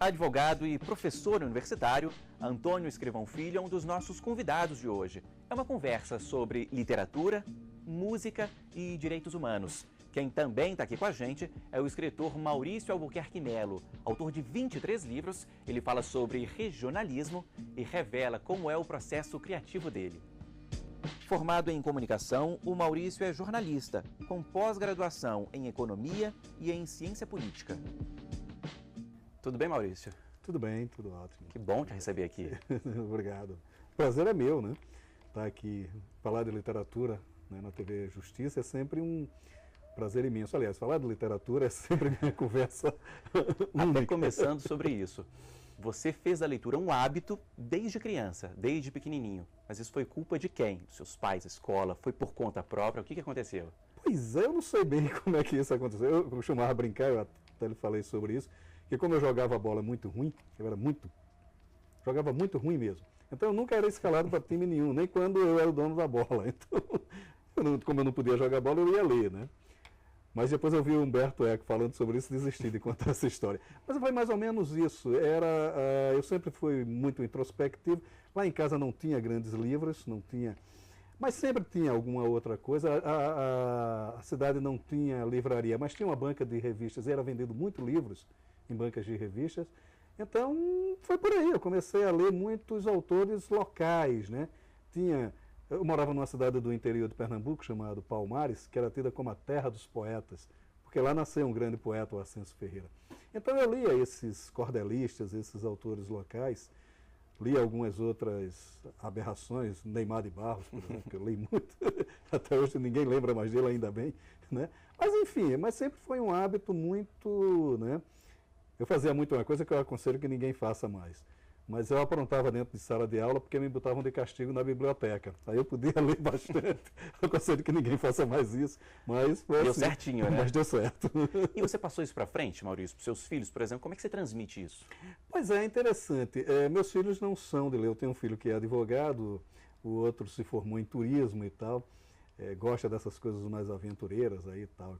Advogado e professor universitário, Antônio Escrivão Filho é um dos nossos convidados de hoje. É uma conversa sobre literatura, música e direitos humanos. Quem também está aqui com a gente é o escritor Maurício Albuquerque Melo. Autor de 23 livros, ele fala sobre regionalismo e revela como é o processo criativo dele. Formado em comunicação, o Maurício é jornalista, com pós-graduação em economia e em ciência política. Tudo bem, Maurício? Tudo bem, tudo ótimo. Que bom te receber aqui. Obrigado. O prazer é meu, né? Estar aqui, falar de literatura, né, na TV Justiça é sempre um prazer imenso. Aliás, falar de literatura é sempre minha conversa única. Até começando sobre isso. Você fez da leitura um hábito desde criança, desde pequenininho. Mas isso foi culpa de quem? Dos seus pais, escola? Foi por conta própria? O que aconteceu? Pois é, eu não sei bem como é que isso aconteceu. Eu costumava brincar, eu até lhe falei sobre isso, que como eu jogava bola muito ruim, jogava muito ruim mesmo. Então eu nunca era escalado para time nenhum, nem quando eu era o dono da bola. Então, como eu não podia jogar bola, eu ia ler, né? Mas depois eu vi o Humberto Eco falando sobre isso e desisti de contar essa história. Mas foi mais ou menos isso. Eu sempre fui muito introspectivo. Lá em casa não tinha grandes livros, não tinha... Mas sempre tinha alguma outra coisa. A cidade não tinha livraria, mas tinha uma banca de revistas. E era vendido muito livros em bancas de revistas. Então, foi por aí. Eu comecei a ler muitos autores locais, né? Eu morava numa cidade do interior de Pernambuco, chamada Palmares, que era tida como a terra dos poetas, porque lá nasceu um grande poeta, o Ascenso Ferreira. Então eu lia esses cordelistas, esses autores locais, li algumas outras aberrações, Neymar de Barros, por exemplo, que eu li muito. Até hoje ninguém lembra mais dele, ainda bem, né? Mas enfim, sempre foi um hábito muito, né? Eu fazia muito uma coisa que eu aconselho que ninguém faça mais. Mas eu aprontava dentro de sala de aula porque me botavam de castigo na biblioteca. Aí eu podia ler bastante. Eu aconselho que ninguém faça mais isso, mas foi deu assim, certinho, né? Mas deu certo. E você passou isso para frente, Maurício, para os seus filhos, por exemplo? Como é que você transmite isso? Pois é, interessante. Meus filhos não são de ler. Eu tenho um filho que é advogado, o outro se formou em turismo e tal. Gosta dessas coisas mais aventureiras aí e tal.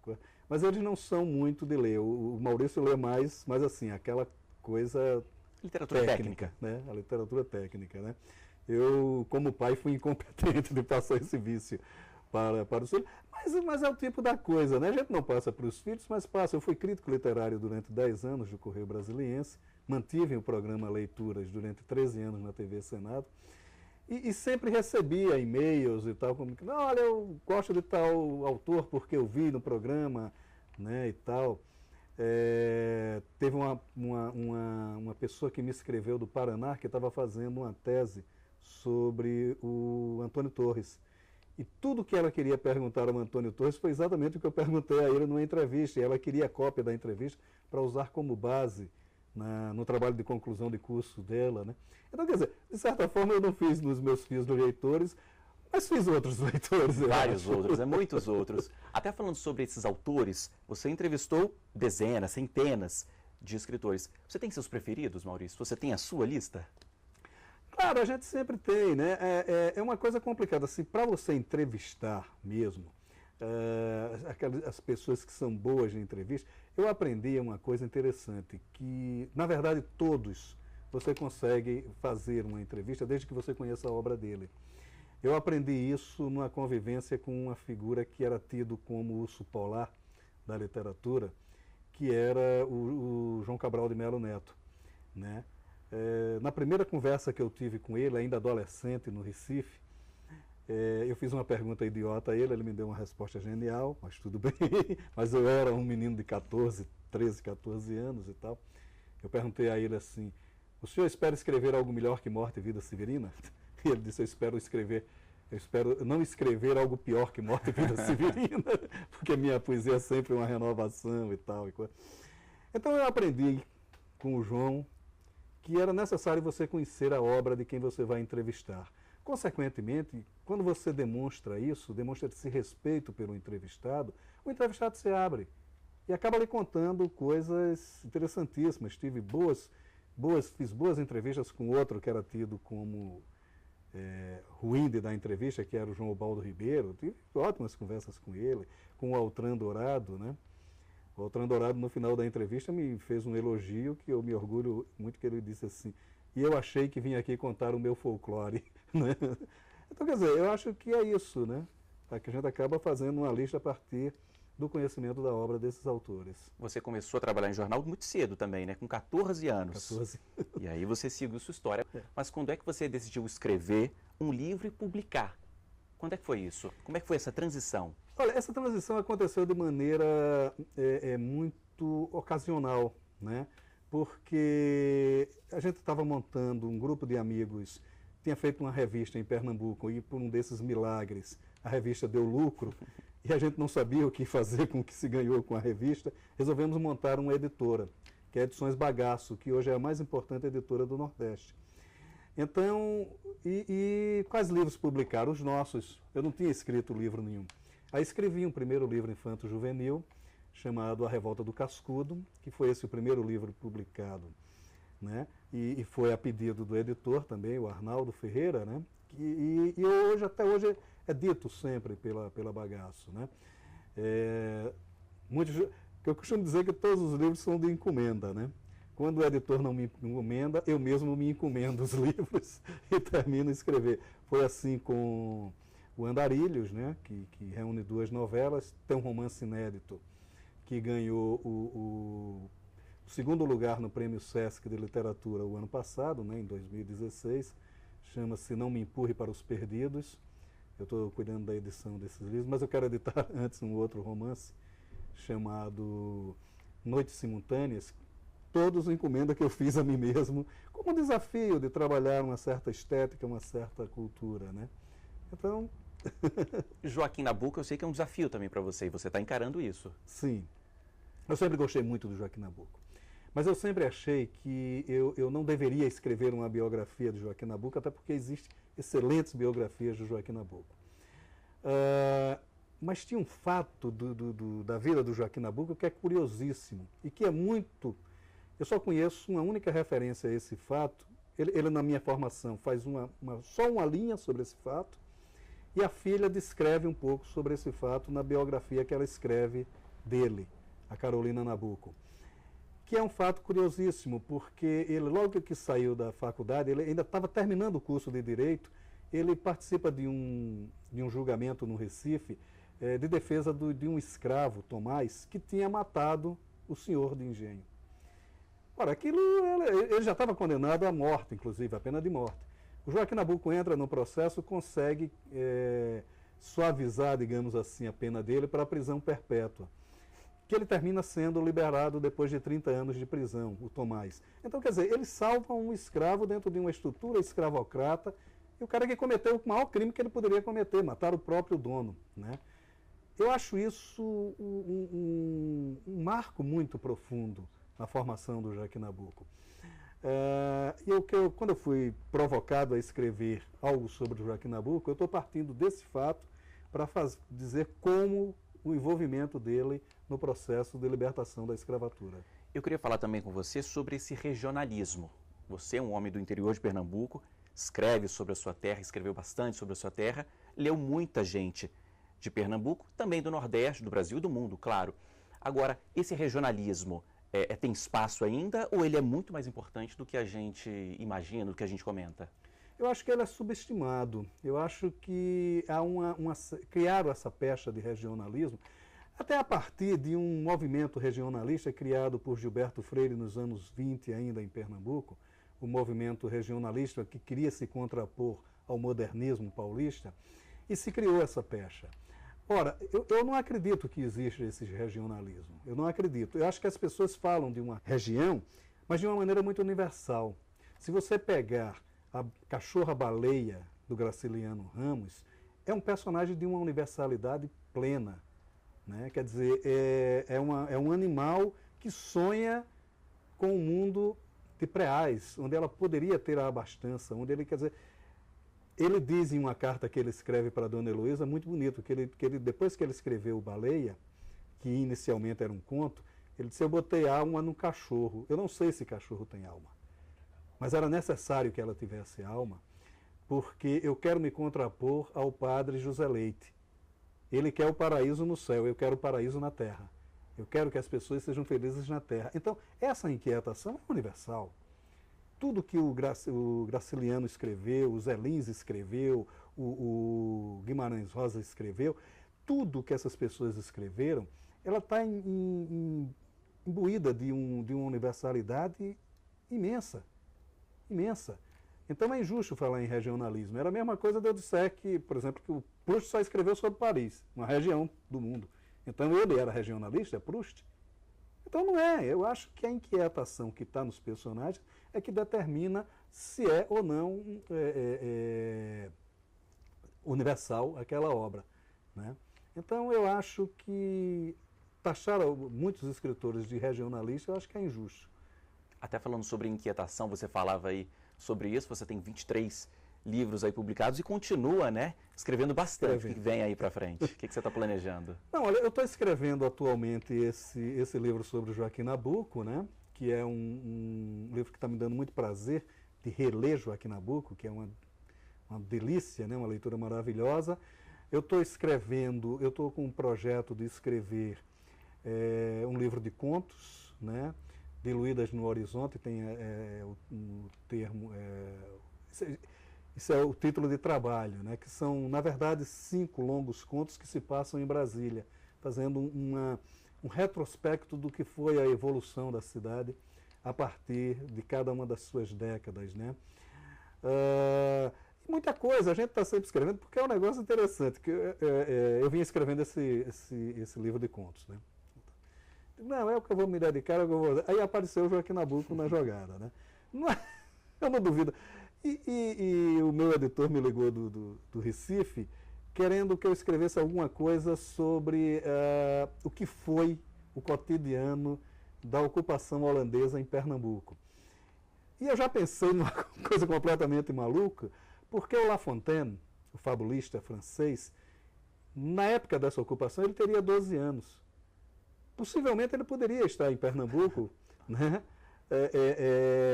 Mas eles não são muito de ler. O Maurício lê mais assim, aquela coisa... Literatura técnica, né? A literatura técnica, né? Eu, como pai, fui incompetente de passar esse vício para os filhos, mas é o tipo da coisa, né? A gente não passa para os filhos, mas passa. Eu fui crítico literário durante 10 anos do Correio Brasiliense, mantive o programa Leituras durante 13 anos na TV Senado, e sempre recebia e-mails e tal, como que, olha, eu gosto de tal autor porque eu vi no programa, né, e tal. Teve uma pessoa que me escreveu do Paraná que estava fazendo uma tese sobre o Antônio Torres. E tudo que ela queria perguntar ao Antônio Torres foi exatamente o que eu perguntei a ele numa entrevista. E ela queria a cópia da entrevista para usar como base no trabalho de conclusão de curso dela, né? Então, quer dizer, de certa forma eu não fiz nos meus filhos leitores, mas fiz outros leitores. Vários outros, muitos outros. Até falando sobre esses autores, você entrevistou dezenas, centenas de escritores. Você tem seus preferidos, Maurício? Você tem a sua lista? Claro, a gente sempre tem, né? É uma coisa complicada. Assim, para você entrevistar mesmo, as pessoas que são boas de entrevista, eu aprendi uma coisa interessante, que, na verdade, todos você consegue fazer uma entrevista desde que você conheça a obra dele. Eu aprendi isso numa convivência com uma figura que era tido como urso polar da literatura, que era o João Cabral de Melo Neto, né? Na primeira conversa que eu tive com ele, ainda adolescente, no Recife, eu fiz uma pergunta idiota a ele, ele me deu uma resposta genial, mas tudo bem, mas eu era um menino de 13, 14 anos e tal. Eu perguntei a ele assim, o senhor espera escrever algo melhor que Morte e Vida Severina? E ele disse, eu espero não escrever algo pior que Morte e Vida Severina, porque minha poesia é sempre uma renovação e tal. Então eu aprendi com o João que era necessário você conhecer a obra de quem você vai entrevistar. Consequentemente, quando você demonstra isso, demonstra esse respeito pelo entrevistado, o entrevistado se abre e acaba lhe contando coisas interessantíssimas. Fiz boas entrevistas com outro que era tido como ruim de dar entrevista, que era o João Ubaldo Ribeiro. Tive ótimas conversas com ele, com o Altran Dourado, né? O Altran Dourado, no final da entrevista, me fez um elogio que eu me orgulho muito, que ele disse assim: e eu achei que vim aqui contar o meu folclore. Né? Então, quer dizer, eu acho que é isso, né? Que a gente acaba fazendo uma lista a partir do conhecimento da obra desses autores. Você começou a trabalhar em jornal muito cedo também, né? Com 14 anos. 14. E aí você seguiu sua história. Mas quando é que você decidiu escrever um livro e publicar? Quando é que foi isso? Como é que foi essa transição? Olha, essa transição aconteceu de maneira muito ocasional, né? Porque a gente estava montando um grupo de amigos, tinha feito uma revista em Pernambuco e por um desses milagres a revista deu lucro e a gente não sabia o que fazer com o que se ganhou com a revista, resolvemos montar uma editora, que é a Edições Bagaço, que hoje é a mais importante editora do Nordeste. Então, quais livros publicaram? Os nossos. Eu não tinha escrito livro nenhum. Aí escrevi um primeiro livro infanto-juvenil, chamado A Revolta do Cascudo, que foi esse o primeiro livro publicado, né? E foi a pedido do editor também, o Arnaldo Ferreira, né? E hoje, até hoje, é dito sempre pela Bagaço, né? Eu costumo dizer que todos os livros são de encomenda, né? Quando o editor não me encomenda, eu mesmo me encomendo os livros e termino de escrever. Foi assim com o Andarilhos, né? Que reúne 2 novelas, tem um romance inédito que ganhou o 2º lugar no Prêmio Sesc de Literatura o ano passado, né, em 2016, chama-se Não Me Empurre para os Perdidos. Eu estou cuidando da edição desses livros, mas eu quero editar antes um outro romance chamado Noites Simultâneas, todos encomenda que eu fiz a mim mesmo, como um desafio de trabalhar uma certa estética, uma certa cultura, né? Então... Joaquim Nabuco, eu sei que é um desafio também para você, e você está encarando isso. Sim. Eu sempre gostei muito do Joaquim Nabuco. Mas eu sempre achei que eu não deveria escrever uma biografia de Joaquim Nabuco, até porque existem excelentes biografias de Joaquim Nabuco. Mas tinha um fato da vida do Joaquim Nabuco que é curiosíssimo e que é muito... Eu só conheço uma única referência a esse fato. Ele na minha formação, faz só uma linha sobre esse fato, e a filha descreve um pouco sobre esse fato na biografia que ela escreve dele, a Carolina Nabuco. Que é um fato curiosíssimo, porque ele, logo que saiu da faculdade, ele ainda estava terminando o curso de Direito, ele participa de um julgamento no Recife, de defesa de um escravo, Tomás, que tinha matado o senhor de engenho. Ora, aquilo, ele já estava condenado à morte, inclusive, à pena de morte. O Joaquim Nabuco entra no processo, consegue suavizar, digamos assim, a pena dele para a prisão perpétua, que ele termina sendo liberado depois de 30 anos de prisão, o Tomás. Então, quer dizer, ele salva um escravo dentro de uma estrutura escravocrata, e o cara que cometeu o maior crime que ele poderia cometer, matar o próprio dono, né? Eu acho isso um marco muito profundo na formação do Joaquim Nabuco. Quando eu fui provocado a escrever algo sobre o Joaquim Nabuco, eu estou partindo desse fato para dizer como o envolvimento dele no processo de libertação da escravatura. Eu queria falar também com você sobre esse regionalismo. Você é um homem do interior de Pernambuco, escreve sobre a sua terra, escreveu bastante sobre a sua terra, leu muita gente de Pernambuco, também do Nordeste, do Brasil e do mundo, claro. Agora, esse regionalismo tem espaço ainda ou ele é muito mais importante do que a gente imagina, do que a gente comenta? Eu acho que ele é subestimado. Eu acho que há criaram essa pecha de regionalismo até a partir de um movimento regionalista criado por Gilberto Freire nos anos 20, ainda em Pernambuco, o movimento regionalista que queria se contrapor ao modernismo paulista, e se criou essa pecha. Ora, eu não acredito que exista esse regionalismo. Eu não acredito. Eu acho que as pessoas falam de uma região, mas de uma maneira muito universal. Se você pegar a cachorra-baleia do Graciliano Ramos, é um personagem de uma universalidade plena, né? Quer dizer, é um animal que sonha com um mundo de preais, onde ela poderia ter a abastança, onde ele, quer dizer... Ele diz em uma carta que ele escreve para a Dona Heloísa, muito bonito, que ele, depois que ele escreveu o Baleia, que inicialmente era um conto, ele disse: eu botei alma no cachorro. Eu não sei se cachorro tem alma, mas era necessário que ela tivesse alma, porque eu quero me contrapor ao padre José Leite. Ele quer o paraíso no céu, eu quero o paraíso na terra. Eu quero que as pessoas sejam felizes na Terra. Então, essa inquietação é universal. Tudo que o Graciliano escreveu, o Zé Lins escreveu, o Guimarães Rosa escreveu, tudo que essas pessoas escreveram, ela está imbuída de uma universalidade imensa, imensa. Então é injusto falar em regionalismo. Era a mesma coisa de eu disser que, por exemplo, que o Proust só escreveu sobre Paris, uma região do mundo. Então ele era regionalista, é Proust? Então não é. Eu acho que a inquietação que está nos personagens é que determina se é ou não universal aquela obra, né? Então eu acho que taxar muitos escritores de regionalista, eu acho que é injusto. Até falando sobre inquietação, você falava aí sobre isso, você tem 23 livros aí publicados e continua, né, escrevendo bastante. O que vem aí para frente? O que você está planejando? Não, olha, eu estou escrevendo atualmente esse livro sobre Joaquim Nabuco, né, que é um livro que está me dando muito prazer de reler Joaquim Nabuco, que é uma delícia, né, uma leitura maravilhosa. Eu estou com um projeto de escrever um livro de contos, né, diluídas no horizonte, tem o termo, isso é o título de trabalho, né, que são, na verdade, 5 longos contos que se passam em Brasília, fazendo um retrospecto do que foi a evolução da cidade a partir de cada uma das suas décadas, né. Muita coisa, a gente está sempre escrevendo, porque é um negócio interessante, que eu vim escrevendo esse livro de contos, né. Não, é o que eu vou me dedicar, aí apareceu o Joaquim Nabuco na jogada, né. Eu não duvido. E o meu editor me ligou do Recife, querendo que eu escrevesse alguma coisa sobre o que foi o cotidiano da ocupação holandesa em Pernambuco. E eu já pensei numa coisa completamente maluca, porque o La Fontaine, o fabulista francês, na época dessa ocupação ele teria 12 anos. Possivelmente ele poderia estar em Pernambuco, né,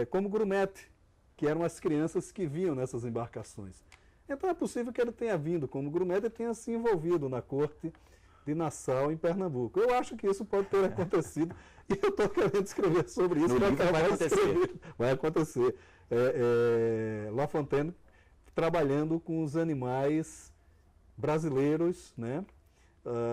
como grumete, que eram as crianças que vinham nessas embarcações. Então é possível que ele tenha vindo como grumete e tenha se envolvido na corte de Nassau, em Pernambuco. Eu acho que isso pode ter acontecido e eu estou querendo escrever sobre isso. No livro vai acontecer. Vai acontecer. La Fontaine trabalhando com os animais brasileiros, né?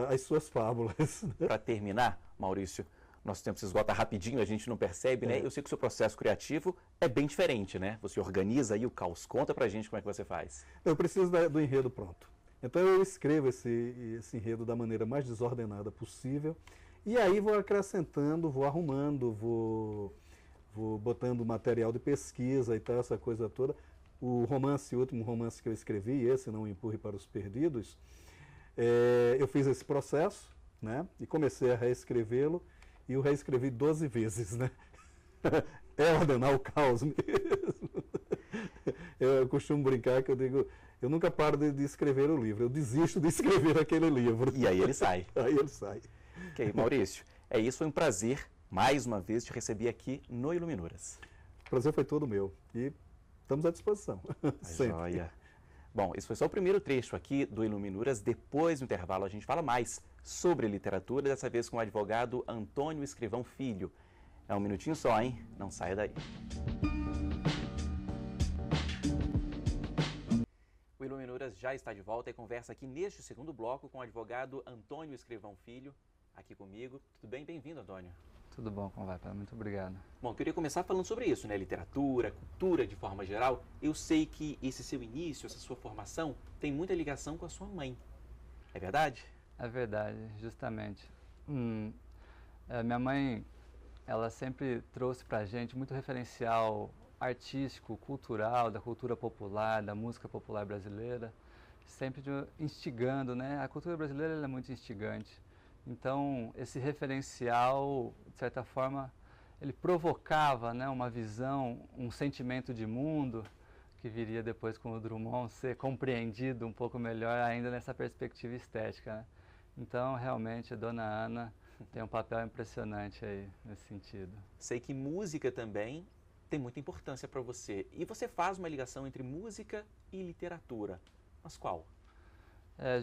As suas fábulas. Para terminar, Maurício, nosso tempo se esgota rapidinho, a gente não percebe, né? Eu sei que o seu processo criativo é bem diferente, né? Você organiza aí o caos. Conta pra gente como é que você faz. Eu preciso do enredo pronto. Então eu escrevo esse enredo da maneira mais desordenada possível e aí vou acrescentando, vou arrumando, vou botando material de pesquisa e tal, essa coisa toda. O último romance que eu escrevi, esse Não Empurre para os Perdidos, eu fiz esse processo, né, e comecei a reescrevê-lo e o reescrevi 12 vezes, né? É ordenar o caos mesmo. Eu costumo brincar que eu digo, eu nunca paro de escrever o livro, eu desisto de escrever aquele livro. E aí ele sai. Aí ele sai. Ok, Maurício, é isso, foi um prazer, mais uma vez, te receber aqui no Iluminuras. O prazer foi todo meu e estamos à disposição. Joia. Bom, esse foi só o primeiro trecho aqui do Iluminuras. Depois do intervalo a gente fala mais sobre literatura, dessa vez com o advogado Antônio Escrivão Filho. É um minutinho só, hein? Não saia daí. O Iluminuras já está de volta e conversa aqui neste segundo bloco com o advogado Antônio Escrivão Filho, aqui comigo. Tudo bem? Bem-vindo, Antônio. Tudo bom, como vai? Muito obrigado. Bom, eu queria começar falando sobre isso, né? Literatura, cultura de forma geral. Eu sei que esse seu início, essa sua formação, tem muita ligação com a sua mãe. É verdade? É verdade, justamente. Minha mãe, ela sempre trouxe pra gente muito referencial artístico, cultural, da cultura popular, da música popular brasileira, sempre instigando, né? A cultura brasileira ela é muito instigante. Então, esse referencial, de certa forma, ele provocava, né, uma visão, um sentimento de mundo que viria depois com o Drummond ser compreendido um pouco melhor ainda nessa perspectiva estética, né? Então, realmente, a Dona Ana tem um papel impressionante aí nesse sentido. Sei que música também tem muita importância para você. E você faz uma ligação entre música e literatura. Mas qual?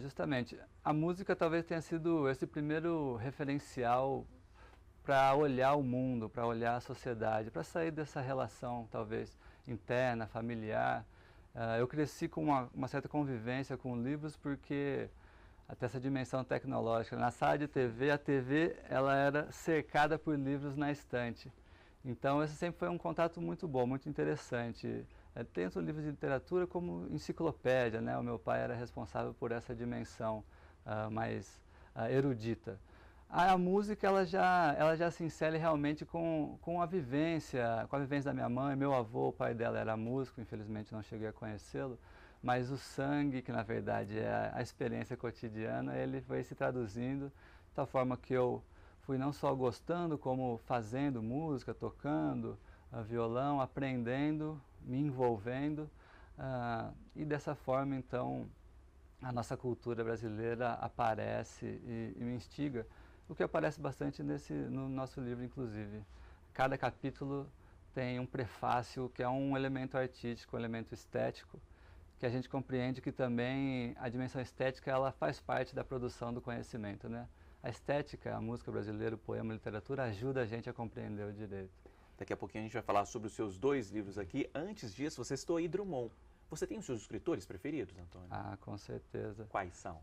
Justamente. A música talvez tenha sido esse primeiro referencial para olhar o mundo, para olhar a sociedade, para sair dessa relação, talvez, interna, familiar. Eu cresci com uma certa convivência com livros porque até essa dimensão tecnológica. Na sala de TV, a TV ela era cercada por livros na estante. Então, esse sempre foi um contato muito bom, muito interessante. Tanto livros de literatura como enciclopédia, né? O meu pai era responsável por essa dimensão mais erudita. A música ela já se insere realmente com a vivência da minha mãe. Meu avô, o pai dela era músico, infelizmente não cheguei a conhecê-lo, mas o sangue, que na verdade é a experiência cotidiana, ele foi se traduzindo de tal forma que eu fui não só gostando, como fazendo música, tocando violão, aprendendo, me envolvendo, e dessa forma então a nossa cultura brasileira aparece e me instiga, o que aparece bastante no nosso livro, inclusive. Cada capítulo tem um prefácio que é um elemento artístico, um elemento estético, que a gente compreende que também a dimensão estética ela faz parte da produção do conhecimento, né? A estética, a música brasileira, o poema, a literatura ajuda a gente a compreender o direito. Daqui a pouquinho a gente vai falar sobre os seus 2 livros aqui. Antes disso, você citou aí Drummond. Você tem os seus escritores preferidos, Antônio? Com certeza. Quais são?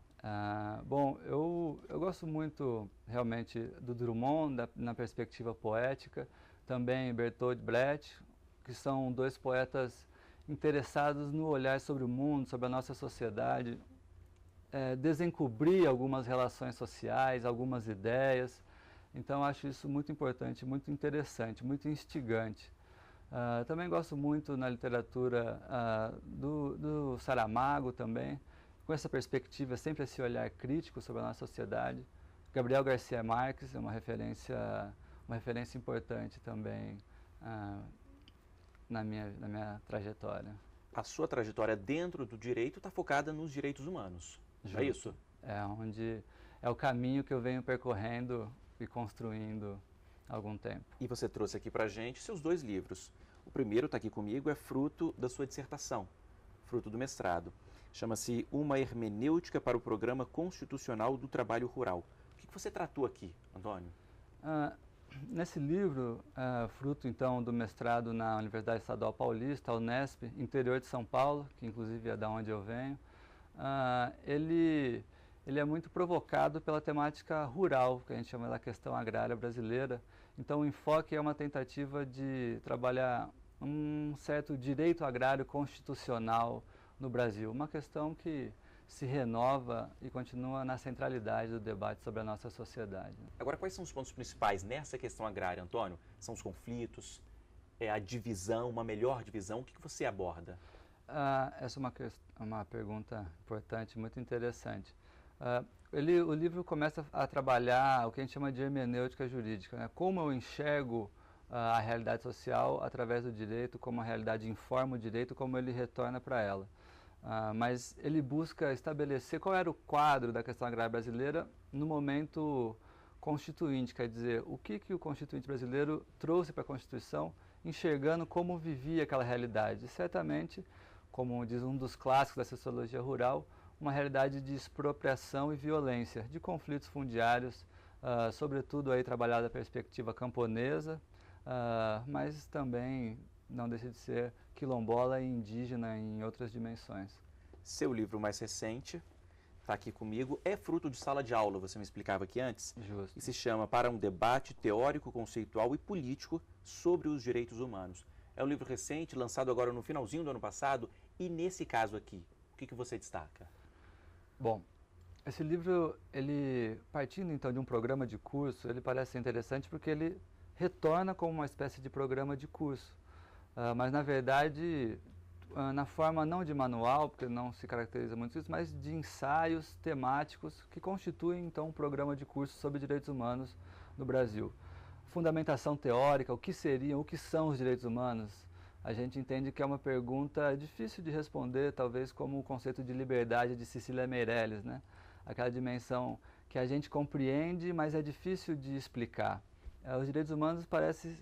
Bom, eu gosto muito realmente do Drummond, na perspectiva poética, também Bertolt Brecht, que são 2 poetas interessados no olhar sobre o mundo, sobre a nossa sociedade, desencobrir algumas relações sociais, algumas ideias. Então, acho isso muito importante, muito interessante, muito instigante. Também gosto muito na literatura do Saramago também, com essa perspectiva, sempre esse olhar crítico sobre a nossa sociedade. Gabriel Garcia Marques é uma referência importante também na minha trajetória. A sua trajetória dentro do direito está focada nos direitos humanos, Justo. É isso? É o caminho que eu venho percorrendo e construindo há algum tempo. E você trouxe aqui para a gente seus 2 livros. O primeiro está aqui comigo, é fruto da sua dissertação, fruto do mestrado. Chama-se Uma Hermenêutica para o Programa Constitucional do Trabalho Rural. O que você tratou aqui, Antônio? Nesse livro, fruto então do mestrado na Universidade Estadual Paulista, Unesp, interior de São Paulo, que inclusive é da onde eu venho, ele é muito provocado pela temática rural, que a gente chama da questão agrária brasileira. Então o enfoque é uma tentativa de trabalhar um certo direito agrário constitucional no Brasil, uma questão que se renova e continua na centralidade do debate sobre a nossa sociedade. Agora, quais são os pontos principais nessa questão agrária, Antônio? São os conflitos, a divisão, uma melhor divisão? O que você aborda? Essa é uma pergunta importante, muito interessante. O livro começa a trabalhar o que a gente chama de hermenêutica jurídica, né? Como eu enxergo a realidade social através do direito, como a realidade informa o direito, como ele retorna para ela. Mas ele busca estabelecer qual era o quadro da questão agrária brasileira no momento constituinte, quer dizer, o que o constituinte brasileiro trouxe para a Constituição, enxergando como vivia aquela realidade. E certamente, como diz um dos clássicos da sociologia rural, uma realidade de expropriação e violência, de conflitos fundiários, sobretudo aí trabalhada da perspectiva camponesa, mas também não deixa de ser quilombola e indígena em outras dimensões. Seu livro mais recente, está aqui comigo, é fruto de sala de aula, você me explicava aqui antes? Justo. E se chama Para um Debate Teórico, Conceitual e Político sobre os Direitos Humanos. É um livro recente, lançado agora no finalzinho do ano passado, e nesse caso aqui, o que você destaca? Bom, esse livro, ele partindo então de um programa de curso, ele parece interessante porque ele retorna como uma espécie de programa de curso. Mas na verdade, na forma não de manual, porque não se caracteriza muito isso, mas de ensaios temáticos que constituem então um programa de curso sobre direitos humanos no Brasil. Fundamentação teórica, o que seriam, o que são os direitos humanos? A gente entende que é uma pergunta difícil de responder, talvez como o conceito de liberdade de Cecília Meirelles, né? Aquela dimensão que a gente compreende, mas é difícil de explicar. Os direitos humanos parecem,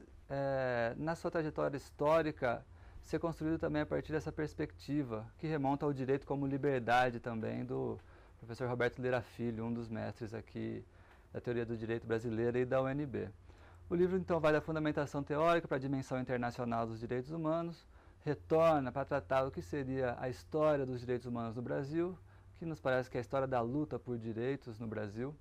na sua trajetória histórica, ser construído também a partir dessa perspectiva, que remonta ao direito como liberdade também do professor Roberto Lira Filho, um dos mestres aqui da teoria do direito brasileira e da UNB. O livro, então, vai da fundamentação teórica para a dimensão internacional dos direitos humanos, retorna para tratar o que seria a história dos direitos humanos no Brasil, que nos parece que é a história da luta por direitos no Brasil,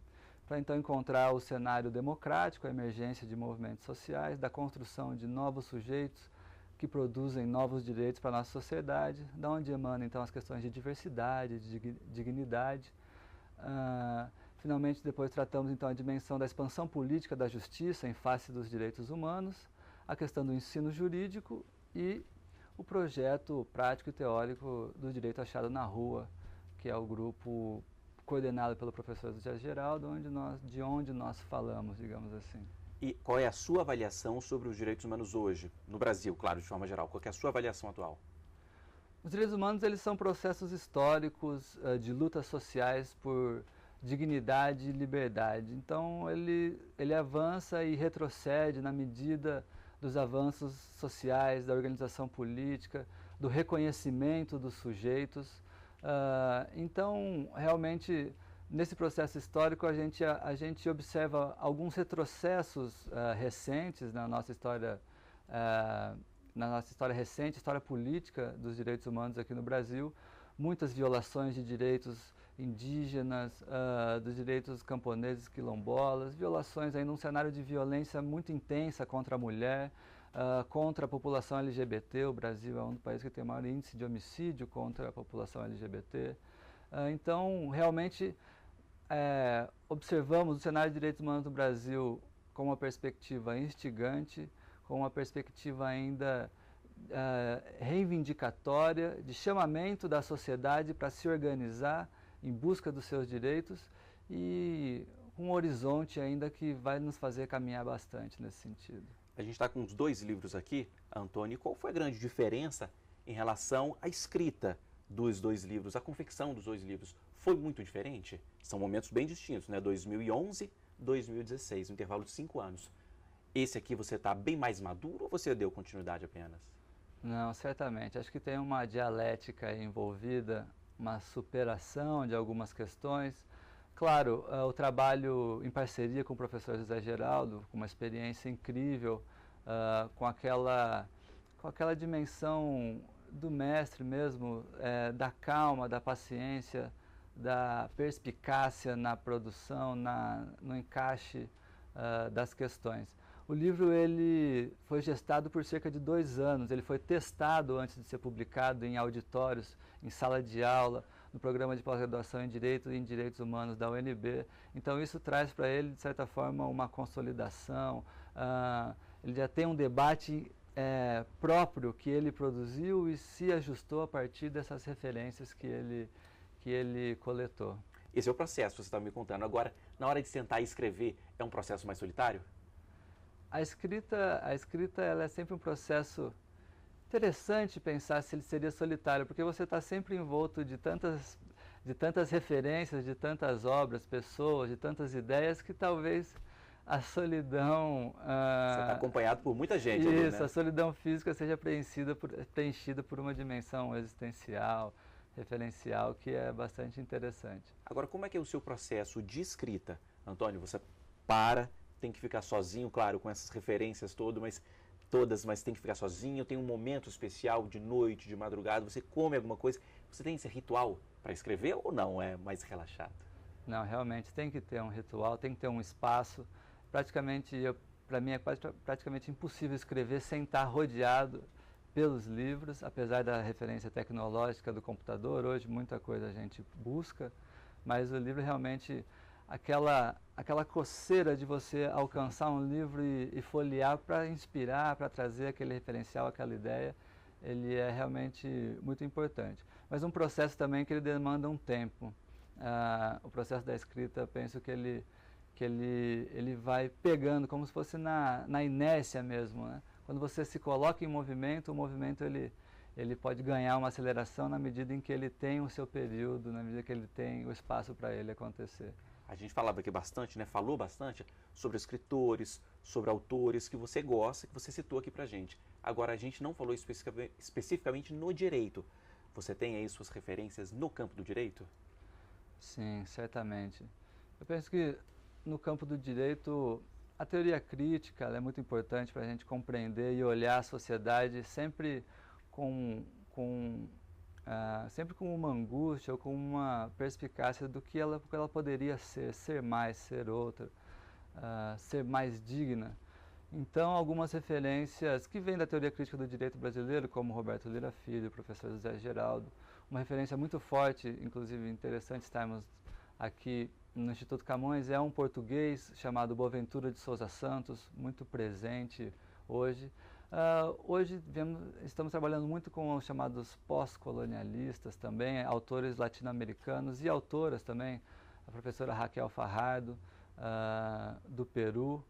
para então encontrar o cenário democrático, a emergência de movimentos sociais, da construção de novos sujeitos que produzem novos direitos para a nossa sociedade, da onde emanam então as questões de diversidade, de dignidade. Finalmente, depois tratamos então a dimensão da expansão política da justiça em face dos direitos humanos, a questão do ensino jurídico e o projeto prático e teórico do direito achado na rua, que é o grupo coordenado pelo professor José Geraldo, de onde nós falamos, digamos assim. E qual é a sua avaliação sobre os direitos humanos hoje, no Brasil, claro, de forma geral? Qual é a sua avaliação atual? Os direitos humanos, eles são processos históricos de lutas sociais por dignidade e liberdade. Então, ele avança e retrocede na medida dos avanços sociais, da organização política, do reconhecimento dos sujeitos. Então, realmente, nesse processo histórico, a gente observa alguns retrocessos recentes na nossa história recente, história política dos direitos humanos aqui no Brasil, muitas violações de direitos indígenas, dos direitos camponeses quilombolas, violações aí num cenário de violência muito intensa contra a mulher, contra a população LGBT. O Brasil é um dos países que tem o maior índice de homicídio contra a população LGBT. Então, realmente, observamos o cenário de direitos humanos no Brasil com uma perspectiva instigante, com uma perspectiva ainda reivindicatória, de chamamento da sociedade para se organizar em busca dos seus direitos e um horizonte ainda que vai nos fazer caminhar bastante nesse sentido. A gente está com os 2 livros aqui, Antônio. Qual foi a grande diferença em relação à escrita dos 2 livros, a confecção dos 2 livros? Foi muito diferente? São momentos bem distintos, né? 2011, 2016, um intervalo de 5 anos. Esse aqui você está bem mais maduro ou você deu continuidade apenas? Não, certamente. Acho que tem uma dialética envolvida, uma superação de algumas questões. Claro, o trabalho em parceria com o professor José Geraldo, com uma experiência incrível, com aquela dimensão do mestre mesmo, da calma, da paciência, da perspicácia na produção, no encaixe das questões. O livro ele foi gestado por cerca de 2 anos, ele foi testado antes de ser publicado em auditórios, em sala de aula, no programa de pós-graduação em Direito e em Direitos Humanos da UNB. Então isso traz para ele, de certa forma, uma consolidação, ele já tem um debate próprio que ele produziu e se ajustou a partir dessas referências que ele coletou. Esse é o processo que você está me contando. Agora, na hora de sentar e escrever, é um processo mais solitário? A escrita ela é sempre um processo interessante pensar se ele seria solitário, porque você está sempre envolto de tantas referências, de tantas obras, pessoas, de tantas ideias, que talvez a solidão... Você está acompanhado por muita gente. Isso, ali, né? A solidão física seja preenchida por uma dimensão existencial, referencial, que é bastante interessante. Agora, como é que é o seu processo de escrita? Antônio, você tem que ficar sozinho, claro, com essas referências todas, mas tem que ficar sozinho, tem um momento especial de noite, de madrugada, você come alguma coisa, você tem esse ritual para escrever ou não? É mais relaxado? Não, realmente tem que ter um ritual, tem que ter um espaço. Para mim é praticamente impossível escrever sem estar rodeado pelos livros, apesar da referência tecnológica do computador. Hoje muita coisa a gente busca, mas o livro realmente, aquela coceira de você alcançar um livro e folhear para inspirar, para trazer aquele referencial, aquela ideia, ele é realmente muito importante. Mas um processo também que ele demanda um tempo. O processo da escrita, penso que ele vai pegando como se fosse na inércia mesmo, né? Quando você se coloca em movimento, o movimento ele pode ganhar uma aceleração na medida em que ele tem o seu período, na medida que ele tem o espaço para ele acontecer. A gente falava aqui bastante, né? Falou bastante sobre escritores, sobre autores que você gosta, que você citou aqui pra gente. Agora, a gente não falou especificamente no direito. Você tem aí suas referências no campo do direito? Sim, certamente. Eu penso que no campo do direito A teoria crítica ela é muito importante para a gente compreender e olhar a sociedade sempre sempre com uma angústia ou com uma perspicácia do que ela poderia ser mais, ser outra, ser mais digna. Então, algumas referências que vêm da teoria crítica do direito brasileiro, como Roberto Lira Filho, o professor José Geraldo, uma referência muito forte, inclusive interessante estarmos aqui no Instituto Camões, é um português chamado Boaventura de Souza Santos, muito presente hoje. Hoje estamos trabalhando muito com os chamados pós-colonialistas também, autores latino-americanos e autoras também, a professora Raquel Fajardo, do Peru,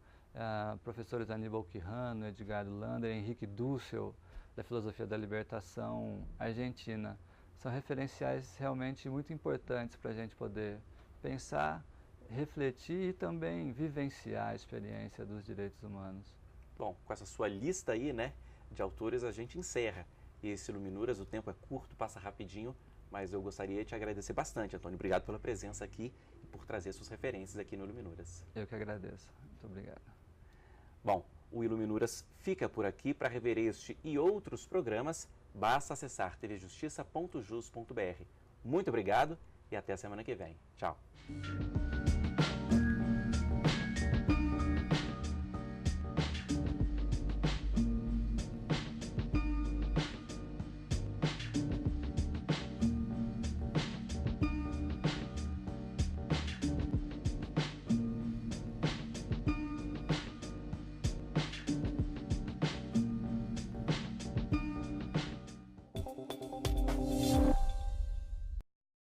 professores Aníbal Quijano, Edgardo Lander, Henrique Dussel, da Filosofia da Libertação argentina. São referenciais realmente muito importantes para a gente poder pensar, refletir e também vivenciar a experiência dos direitos humanos. Bom, com essa sua lista aí, né, de autores, a gente encerra esse Iluminuras. O tempo é curto, passa rapidinho, mas eu gostaria de te agradecer bastante, Antônio. Obrigado pela presença aqui e por trazer suas referências aqui no Iluminuras. Eu que agradeço. Muito obrigado. Bom, o Iluminuras fica por aqui. Para rever este e outros programas, basta acessar tvjustiça.jus.br. Muito obrigado e até a semana que vem. Tchau.